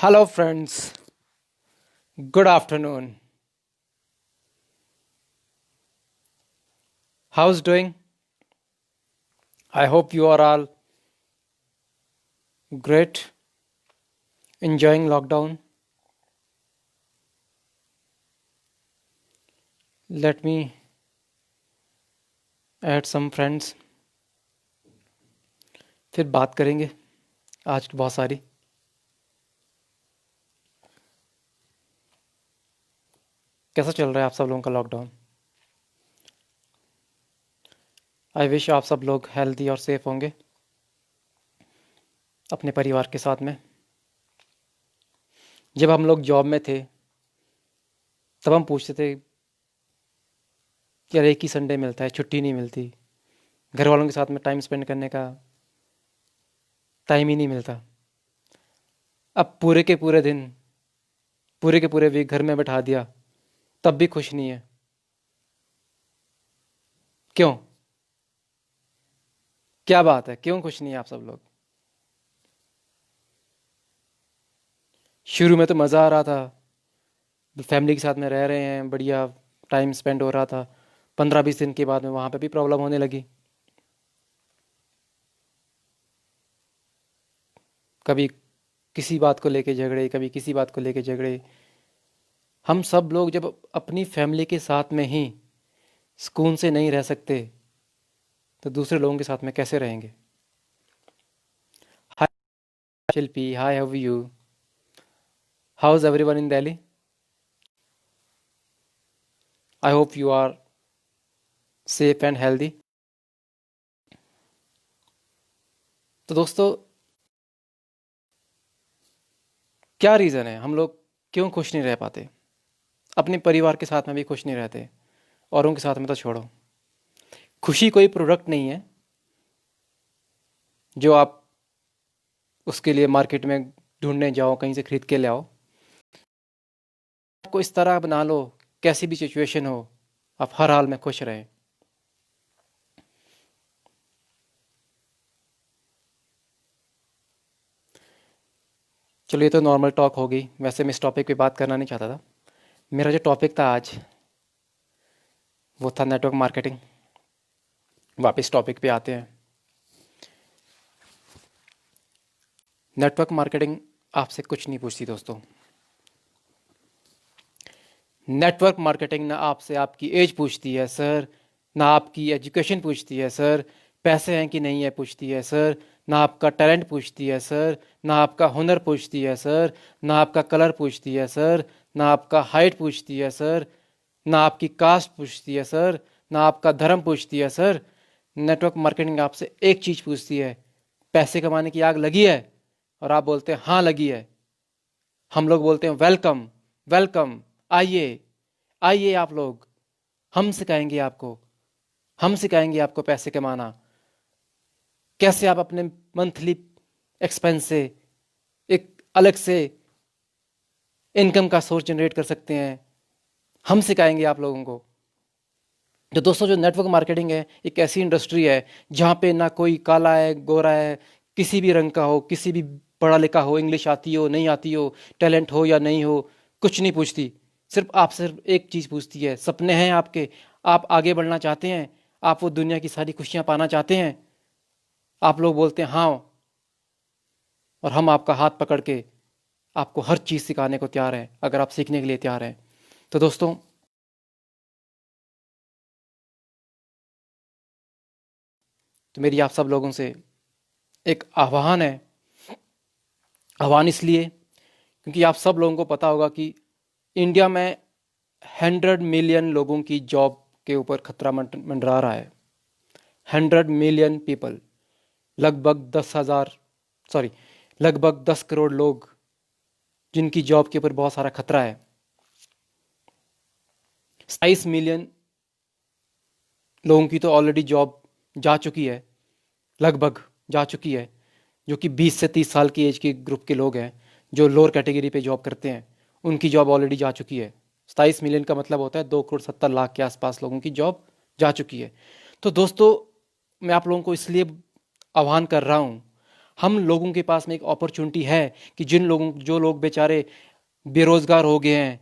Hello, friends. Good afternoon. How's doing? I hope you are all great, enjoying lockdown. Let me add some friends. फिर बात करेंगे आज की बहुत सारी. कैसा चल रहा है आप सब लोगों का लॉकडाउन? आई विश आप सब लोग हेल्दी और सेफ होंगे अपने परिवार के साथ में. जब हम लोग जॉब में थे तब हम पूछते थे कि यार एक ही संडे मिलता है, छुट्टी नहीं मिलती, घर वालों के साथ में टाइम स्पेंड करने का टाइम ही नहीं मिलता. अब पूरे के पूरे दिन, पूरे के पूरे वीक घर में बैठा दिया तब भी खुश नहीं है. क्यों? क्या बात है, क्यों खुश नहीं है आप सब लोग? शुरू में तो मज़ा आ रहा था, फैमिली के साथ में रह रहे हैं, बढ़िया टाइम स्पेंड हो रहा था. 15-20 दिन के बाद में वहाँ पे भी प्रॉब्लम होने लगी. कभी किसी बात को लेके झगड़े, कभी किसी बात को लेके झगड़े. हम सब लोग जब अपनी फैमिली के साथ में ही सुकून से नहीं रह सकते तो दूसरे लोगों के साथ में कैसे रहेंगे? Hi Shilpi, hi, how you? How is everyone in Delhi? I hope you are safe and healthy. तो दोस्तों, क्या रीज़न है हम लोग क्यों खुश नहीं रह पाते? अपने परिवार के साथ में भी खुश नहीं रहते, औरों के साथ में तो छोड़ो. खुशी कोई प्रोडक्ट नहीं है जो आप उसके लिए मार्केट में ढूंढने जाओ, कहीं से खरीद के ले आओ. आपको इस तरह बना लो, कैसी भी सिचुएशन हो आप हर हाल में खुश रहें. चलो, ये तो नॉर्मल टॉक होगी. वैसे मैं इस टॉपिक पे बात करना नहीं चाहता था. मेरा जो टॉपिक था आज वो था नेटवर्क मार्केटिंग. वापस टॉपिक पे आते हैं. नेटवर्क मार्केटिंग आपसे कुछ नहीं पूछती दोस्तों. नेटवर्क मार्केटिंग ना आपसे आपकी एज पूछती है सर, ना आपकी एजुकेशन पूछती है सर, पैसे हैं कि नहीं है पूछती है सर, ना आपका टैलेंट पूछती है सर, ना आपका हुनर पूछती है सर, ना आपका कलर पूछती है सर, ना आपका हाइट पूछती है सर, ना आपकी कास्ट पूछती है सर, ना आपका धर्म पूछती है सर. नेटवर्क मार्केटिंग आपसे एक चीज़ पूछती है, पैसे कमाने की आग लगी है? और आप बोलते हैं हाँ लगी है. हम लोग बोलते हैं वेलकम, वेलकम, आइए, आइए आप लोग, हम सिखाएंगे आपको, हम सिखाएंगे आपको पैसे कमाना. कैसे आप अपने मंथली एक्सपेंस से एक अलग से इनकम का सोर्स जनरेट कर सकते हैं. हम सिखाएंगे आप लोगों को. तो दोस्तों, जो नेटवर्क मार्केटिंग है एक ऐसी इंडस्ट्री है जहाँ पे ना कोई काला है, गोरा है, किसी भी रंग का हो, किसी भी पढ़ा लिखा हो, इंग्लिश आती हो नहीं आती हो, टैलेंट हो या नहीं हो, कुछ नहीं पूछती. सिर्फ एक चीज़ पूछती है, सपने हैं आपके, आप आगे बढ़ना चाहते हैं, आप वो दुनिया की सारी खुशियाँ पाना चाहते हैं. आप लोग बोलते हैं हाँ, और हम आपका हाथ पकड़ के आपको हर चीज़ सिखाने को तैयार हैं अगर आप सीखने के लिए तैयार हैं. तो दोस्तों, तो मेरी आप सब लोगों से एक आह्वान है. आह्वान इसलिए क्योंकि आप सब लोगों को पता होगा कि इंडिया में 100 मिलियन लोगों की जॉब के ऊपर खतरा मंडरा रहा है. 100 मिलियन पीपल, लगभग 10,000, सॉरी, लगभग 10 करोड़ लोग जिनकी जॉब के ऊपर बहुत सारा खतरा है. 27 मिलियन लोगों की तो ऑलरेडी जॉब जा चुकी है, लगभग जा चुकी है, जो कि 20 से 30 साल की एज के ग्रुप के लोग हैं जो लोअर कैटेगरी पे जॉब करते हैं, उनकी जॉब ऑलरेडी जा चुकी है. 27 मिलियन का मतलब होता है 2,70 लाख के आसपास लोगों की जॉब जा चुकी है. तो दोस्तों, मैं आप लोगों को इसलिए आह्वान कर रहा हूँ, हम लोगों के पास में एक अपॉर्चुनिटी है कि जो लोग बेचारे बेरोजगार हो गए हैं,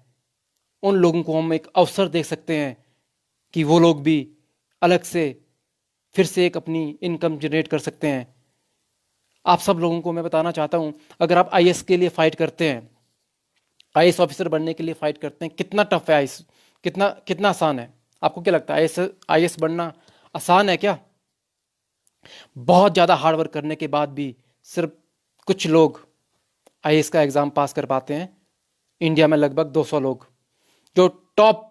उन लोगों को हम एक अवसर दे सकते हैं कि वो लोग भी अलग से फिर से एक अपनी इनकम जनरेट कर सकते हैं। आप सब लोगों को मैं बताना चाहता हूं, अगर आप आईएएस के लिए फाइट करते हैं, आईएएस ऑफिसर बनने के लिए फाइट करते हैं, कितना टफ है आईएएस, कितना कितना आसान है? आपको क्या लगता है, आईएएस आईएएस बनना आसान है क्या? बहुत ज़्यादा हार्ड वर्क करने के बाद भी सिर्फ कुछ लोग आईएएस का एग्ज़ाम पास कर पाते हैं। इंडिया में लगभग 200 लोग जो टॉप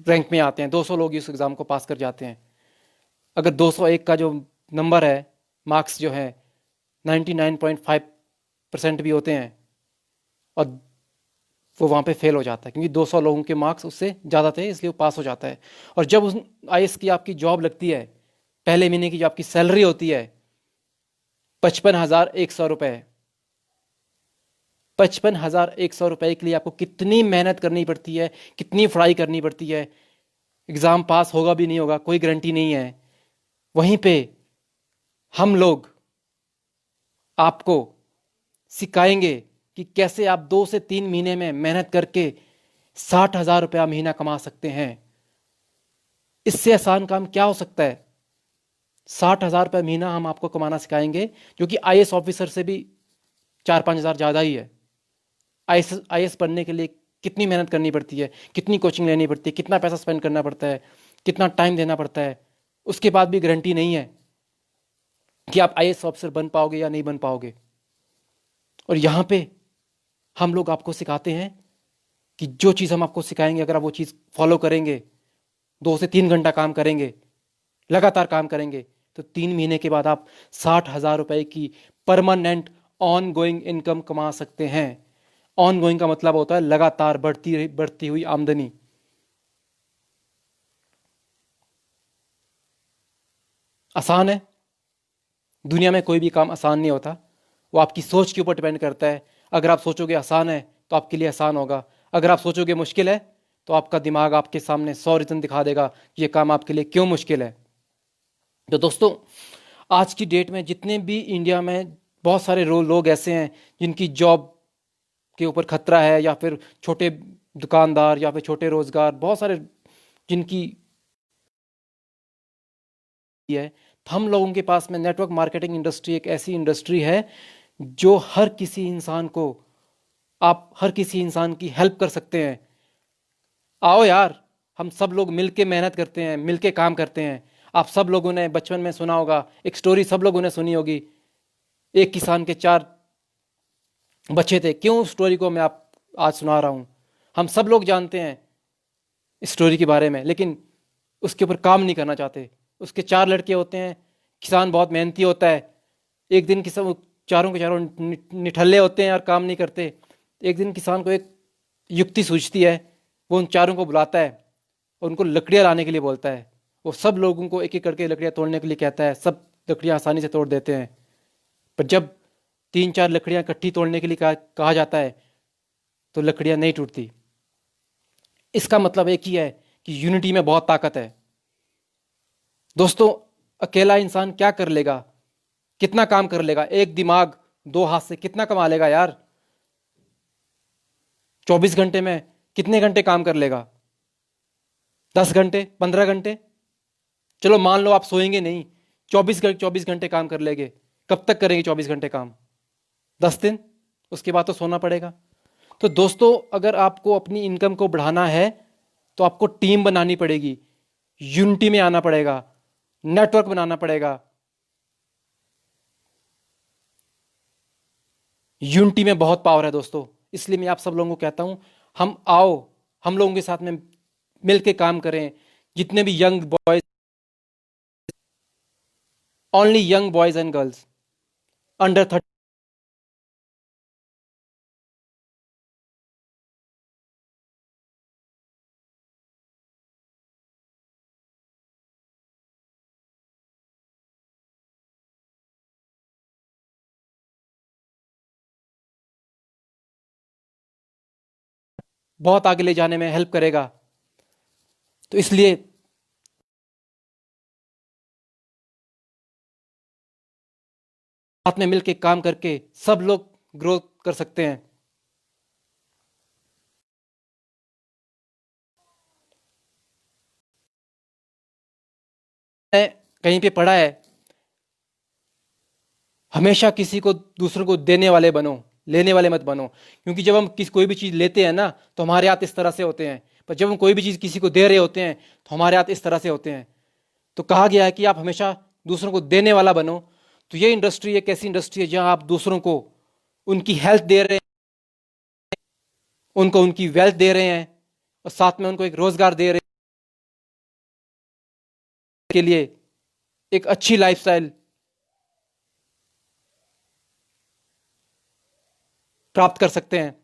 रैंक में आते हैं, 200 लोग इस एग्ज़ाम को पास कर जाते हैं। अगर 201 का जो नंबर है, मार्क्स जो है 99.5% भी होते हैं और वो वहाँ पे फेल हो जाता है, क्योंकि 200 लोगों के मार्क्स उससे ज़्यादा थे, इसलिए वो पास हो जाता है। और जब उस आईएएस की आपकी जॉब लगती है, पहले महीने की जो आपकी सैलरी होती है 55,100 रुपये। 55,100 रुपये के लिए आपको कितनी मेहनत करनी पड़ती है, कितनी पढ़ाई करनी पड़ती है। एग्ज़ाम पास होगा भी नहीं होगा, कोई गारंटी नहीं है। वहीं पे हम लोग आपको सिखाएंगे कि कैसे आप 2 से 3 महीने में मेहनत करके 60,000 रुपया महीना कमा सकते हैं। इससे आसान काम क्या हो सकता है? 60,000 रुपये महीना हम आपको कमाना सिखाएंगे, जो कि आईएएस ऑफिसर से भी 4-5 हज़ार ज़्यादा ही है। आईएएस बनने के लिए कितनी मेहनत करनी पड़ती है, कितनी कोचिंग लेनी पड़ती है, कितना पैसा स्पेंड करना पड़ता है, कितना टाइम देना पड़ता है, उसके बाद भी गारंटी नहीं है कि आप आईएएस ऑफिसर बन पाओगे या नहीं बन पाओगे। और यहाँ पे हम लोग आपको सिखाते हैं कि जो चीज़ हम आपको सिखाएंगे, अगर आप वो चीज़ फॉलो करेंगे, 2 से 3 घंटा काम करेंगे, लगातार काम करेंगे, तो 3 महीने के बाद आप 60,000 रुपये की परमानेंट ऑन गोइंग इनकम कमा सकते हैं। ऑन गोइंग का मतलब होता है लगातार बढ़ती हुई आमदनी। आसान है? दुनिया में कोई भी काम आसान नहीं होता, वो आपकी सोच के ऊपर डिपेंड करता है। अगर आप सोचोगे आसान है तो आपके लिए आसान होगा, अगर आप सोचोगे मुश्किल है तो आपका दिमाग आपके सामने 100 रीज़न दिखा देगा कि ये काम आपके लिए क्यों मुश्किल है। तो दोस्तों, आज की डेट में जितने भी इंडिया में बहुत सारे लोग ऐसे हैं जिनकी जॉब के ऊपर खतरा है, या फिर छोटे दुकानदार या फिर छोटे रोजगार, बहुत सारे जिनकी है। तो हम लोगों के पास में नेटवर्क मार्केटिंग इंडस्ट्री एक ऐसी इंडस्ट्री है जो हर किसी इंसान की हेल्प कर सकते हैं। आओ यार, हम सब लोग मिलके मेहनत करते हैं, मिलके काम करते हैं। आप सब लोगों ने बचपन में सुना होगा, एक स्टोरी सब लोगों ने सुनी होगी, एक किसान के 4 बच्चे थे। क्यों उस स्टोरी को मैं आप आज सुना रहा हूँ? हम सब लोग जानते हैं इस स्टोरी के बारे में, लेकिन उसके ऊपर काम नहीं करना चाहते। उसके 4 लड़के होते हैं, किसान बहुत मेहनती होता है। एक दिन किसान, चारों के चारों निठल्ले होते हैं और काम नहीं करते। एक दिन किसान को एक युक्ति सूझती है, वो उन चारों को बुलाता है और उनको लकड़ियाँ लाने के लिए बोलता है। वो सब लोगों को एक एक करके लकड़ियाँ तोड़ने के लिए कहता है, सब लकड़ियाँ आसानी से तोड़ देते हैं। पर जब 3-4 लकड़ियाँ इकट्ठी तोड़ने के लिए कहा जाता है तो लकड़ियाँ नहीं टूटती। इसका मतलब एक ही है कि यूनिटी में बहुत ताकत है। दोस्तों, अकेला इंसान क्या कर लेगा, कितना काम कर लेगा? एक दिमाग 2 हाथ से कितना कमा लेगा यार? 24 घंटे में कितने घंटे काम कर लेगा? 10 घंटे, 15 घंटे? चलो मान लो आप सोएंगे नहीं, 24 घंटे काम कर लेंगे। कब तक करेंगे 24 घंटे काम? 10 दिन। उसके बाद तो सोना पड़ेगा। तो दोस्तों, अगर आपको अपनी इनकम को बढ़ाना है तो आपको टीम बनानी पड़ेगी, यूनिटी में आना पड़ेगा, नेटवर्क बनाना पड़ेगा। यूनिटी में बहुत पावर है दोस्तों। इसलिए मैं आप सब लोगों को कहता हूं, हम लोगों के साथ में मिलके काम करें। जितने भी young boys, only young boys and girls under 30, बहुत आगे ले जाने में हेल्प करेगा। तो इसलिए साथ में मिलकर काम करके सब लोग ग्रोथ कर सकते हैं। मैंने कहीं पे पढ़ा है, हमेशा किसी को दूसरों को देने वाले बनो, लेने वाले मत बनो। क्योंकि जब हम कोई भी चीज़ लेते हैं ना, तो हमारे हाथ इस तरह से होते हैं, पर जब हम कोई भी चीज़ किसी को दे रहे होते हैं तो हमारे हाथ इस तरह से होते हैं। तो कहा गया है कि आप हमेशा दूसरों को देने वाला बनो। तो ये इंडस्ट्री एक ऐसी इंडस्ट्री है जहां आप दूसरों को उनकी हेल्थ दे रहे हैं, उनको उनकी वेल्थ दे रहे हैं, और साथ में उनको एक रोजगार दे रहे हैं के लिए एक अच्छी लाइफस्टाइल प्राप्त कर सकते हैं।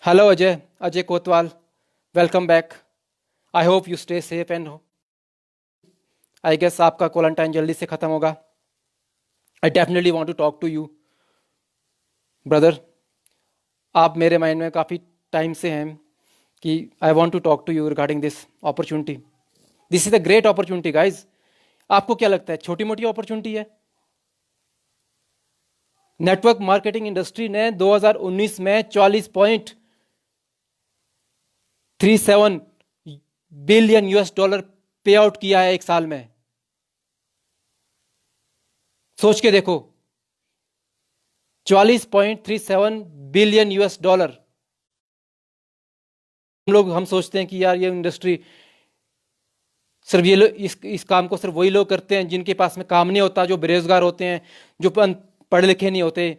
Hello Ajay, Ajay Kotwal, welcome back. I hope you stay safe and I guess आपका क्वारंटाइन जल्दी से खत्म होगा। I definitely want to talk to you brother. आप मेरे माइंड में काफ़ी टाइम से हैं कि I want to talk to you regarding this opportunity. This is a great opportunity guys. आपको क्या लगता है छोटी मोटी अपॉर्चुनिटी है? नेटवर्क मार्केटिंग इंडस्ट्री ने 2019 में 40.37 बिलियन यूएस डॉलर पे आउट किया है एक साल में। सोच के देखो, 40.37 बिलियन यूएस डॉलर। हम सोचते हैं कि यार ये इंडस्ट्री सिर्फ ये लोग इस काम को सिर्फ वही लोग करते हैं जिनके पास में काम नहीं होता, जो बेरोजगार होते हैं, जो पढ़े लिखे नहीं होते।